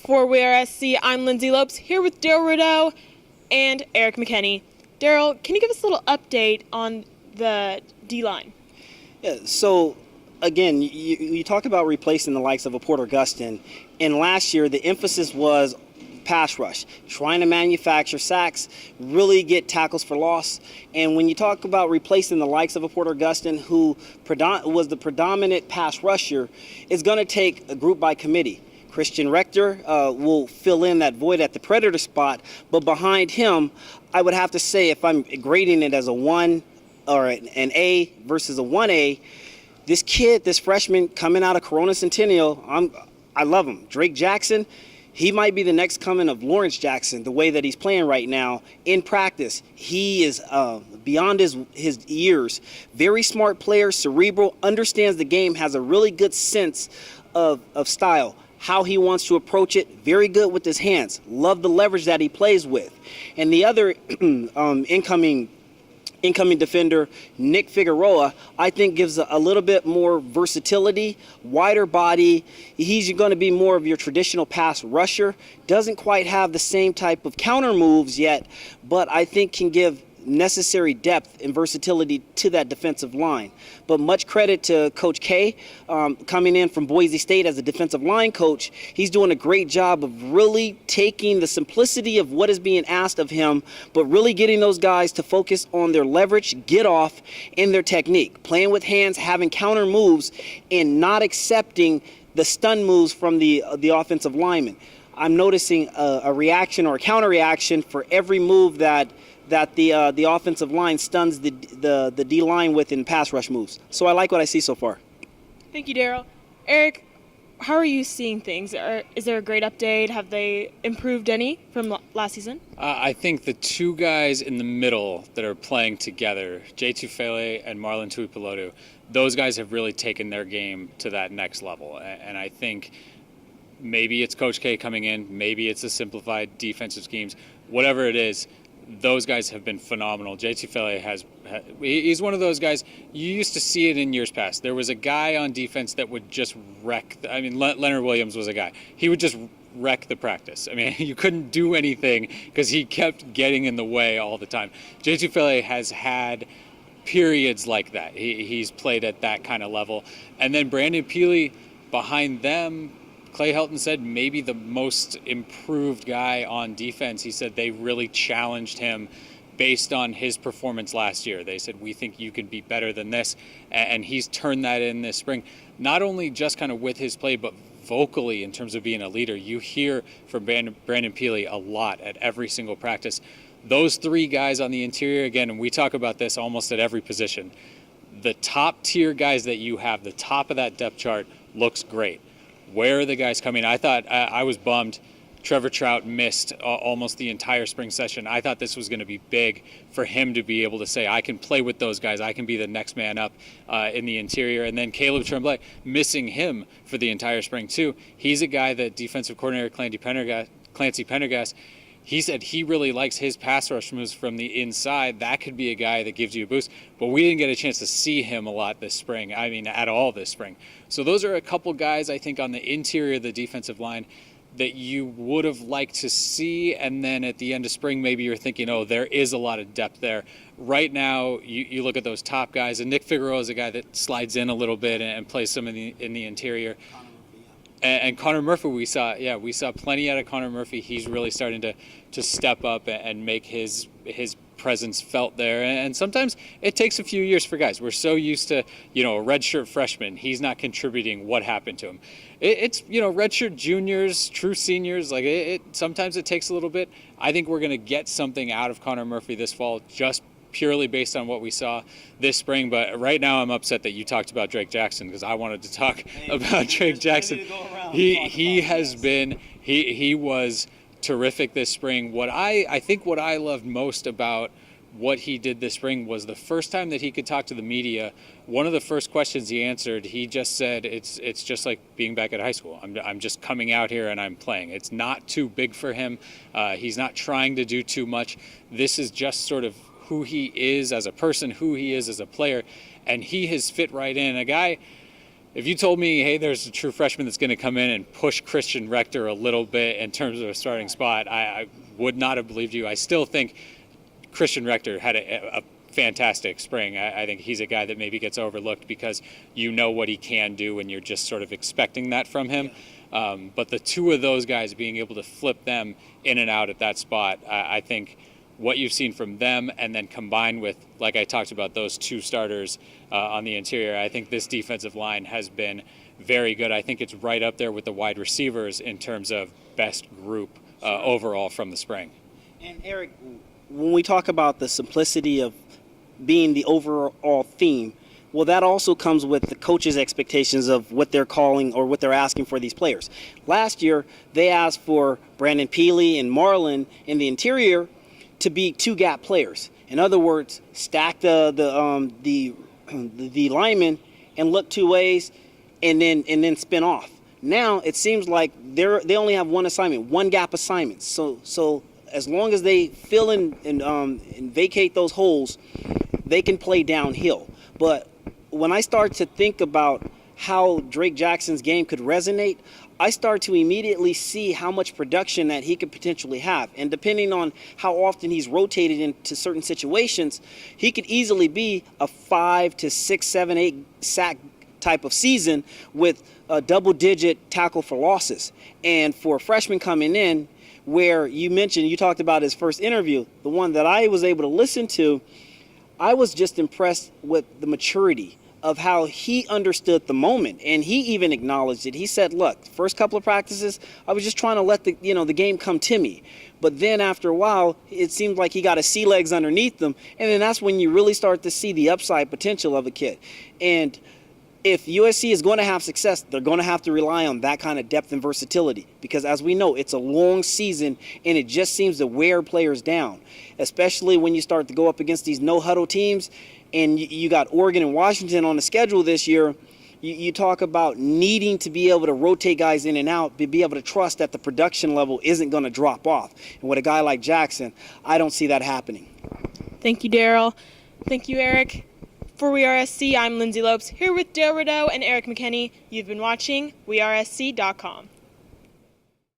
For WeAreSC, I'm Lyndsey Lopes, here with Darrell Rideaux and Erik McKinney. Darrell, can you give us a little update on the D-line? Yeah, so again, you talk about replacing the likes of a Porter Gustin, and last year the emphasis was pass rush, trying to manufacture sacks, really get tackles for loss. And when you talk about replacing the likes of a Porter Gustin, who was the predominant pass rusher, it's going to take a group by committee. Christian Rector will fill in that void at the Predator spot, but behind him, I would have to say, if I'm grading it as a 1 or an A versus a 1A, this kid, this freshman coming out of Corona Centennial, I love him. Drake Jackson, he might be the next coming of Lawrence Jackson, the way that he's playing right now. In practice, he is beyond his years. Very smart player, cerebral, understands the game, has a really good sense of style, how he wants to approach it. Very good with his hands. Love the leverage that he plays with. And the other incoming defender, Nick Figueroa, I think gives a little bit more versatility, wider body. He's going to be more of your traditional pass rusher. Doesn't quite have the same type of counter moves yet, but I think can give necessary depth and versatility to that defensive line. But much credit to Coach K, coming in from Boise State as a defensive line coach. He's doing a great job of really taking the simplicity of what is being asked of him, but really getting those guys to focus on their leverage, get off, and their technique. Playing with hands, having counter moves, and not accepting the stun moves from the offensive lineman. I'm noticing a reaction or a counter reaction for every move that the offensive line stuns the D-line with in pass rush moves. So I like what I see so far. Thank you, Darrell. Erik, how are you seeing things? Is there a great update? Have they improved any from last season? I think the two guys in the middle that are playing together, Jay Tufele and Marlon Tuipulotu, those guys have really taken their game to that next level. And I think maybe it's Coach K coming in, maybe it's the simplified defensive schemes, whatever it is, those guys have been phenomenal. Jay Tufele he's one of those guys, you used to see it in years past. There was a guy on defense that would just wreck. Leonard Williams was a guy. He would just wreck the practice. You couldn't do anything because he kept getting in the way all the time. Jay Tufele has had periods like that. He's played at that kind of level. And then Brandon Peely behind them, Clay Helton said maybe the most improved guy on defense. He said they really challenged him based on his performance last year. They said, we think you can be better than this. And he's turned that in this spring, not only just kind of with his play, but vocally in terms of being a leader. You hear from Brandon Peely a lot at every single practice. Those three guys on the interior, again, and we talk about this almost at every position, the top tier guys that you have, the top of that depth chart looks great. Where are the guys coming? I thought I was bummed Trevor Trout missed almost the entire spring session. I thought this was going to be big for him to be able to say, I can play with those guys. I can be the next man up in the interior. And then Caleb Tremblay, missing him for the entire spring too. He's a guy that defensive coordinator Clancy Pendergast, he said he really likes his pass rush moves from the inside. That could be a guy that gives you a boost. But we didn't get a chance to see him a lot this spring. At all this spring. So those are a couple guys, I think, on the interior of the defensive line that you would have liked to see. And then at the end of spring, maybe you're thinking, oh, there is a lot of depth there. Right now, you look at those top guys, and Nick Figueroa is a guy that slides in a little bit and plays some in the interior. And Connor Murphy, we saw plenty out of Connor Murphy. He's really starting to step up and make his presence felt there. And sometimes it takes a few years for guys. We're so used to, a redshirt freshman. He's not contributing. What happened to him? It's redshirt juniors, true seniors. Sometimes it takes a little bit. I think we're going to get something out of Connor Murphy this fall, just purely based on what we saw this spring. But right now I'm upset that you talked about Drake Jackson, because I wanted to talk about Drake Jackson. He was terrific this spring. What I loved most about what he did this spring was the first time that he could talk to the media. One of the first questions he answered, he just said, it's just like being back at high school. I'm just coming out here and I'm playing. It's not too big for him. He's not trying to do too much. This is just sort of who he is as a person, who he is as a player, and he has fit right in. A guy, if you told me, hey, there's a true freshman that's going to come in and push Christian Rector a little bit in terms of a starting spot, I would not have believed you. I still think Christian Rector had a fantastic spring. I think he's a guy that maybe gets overlooked because you know what he can do and you're just sort of expecting that from him. But the two of those guys being able to flip them in and out at that spot, I think what you've seen from them and then combined with, like I talked about, those two starters on the interior, I think this defensive line has been very good. I think it's right up there with the wide receivers in terms of best group overall from the spring. And Erik, when we talk about the simplicity of being the overall theme, well, that also comes with the coach's expectations of what they're calling or what they're asking for these players. Last year, they asked for Brandon Peely and Marlon in the interior to be two-gap players. In other words, stack the linemen and look two ways, and then spin off. Now it seems like they only have one assignment, one gap assignment. So as long as they fill in and vacate those holes, they can play downhill. But when I start to think about how Drake Jackson's game could resonate, I start to immediately see how much production that he could potentially have. And depending on how often he's rotated into certain situations, he could easily be a 5 to 6, 7, 8 sack type of season with a double-digit tackle for losses. And for a freshman coming in, where you talked about his first interview, the one that I was able to listen to, I was just impressed with the maturity of how he understood the moment, and he even acknowledged it. He said, look, first couple of practices, I was just trying to let the game come to me. But then after a while, it seemed like he got his sea legs underneath him, and then that's when you really start to see the upside potential of a kid. And if USC is going to have success, they're going to have to rely on that kind of depth and versatility, because as we know, it's a long season and it just seems to wear players down, especially when you start to go up against these no-huddle teams. And you got Oregon and Washington on the schedule this year. You talk about needing to be able to rotate guys in and out, be able to trust that the production level isn't going to drop off. And with a guy like Jackson, I don't see that happening. Thank you, Darrell. Thank you, Erik. For WeAreSC, I'm Lyndsey Lopes, here with Darrell Rideaux and Erik McKinney. You've been watching WeAreSC.com.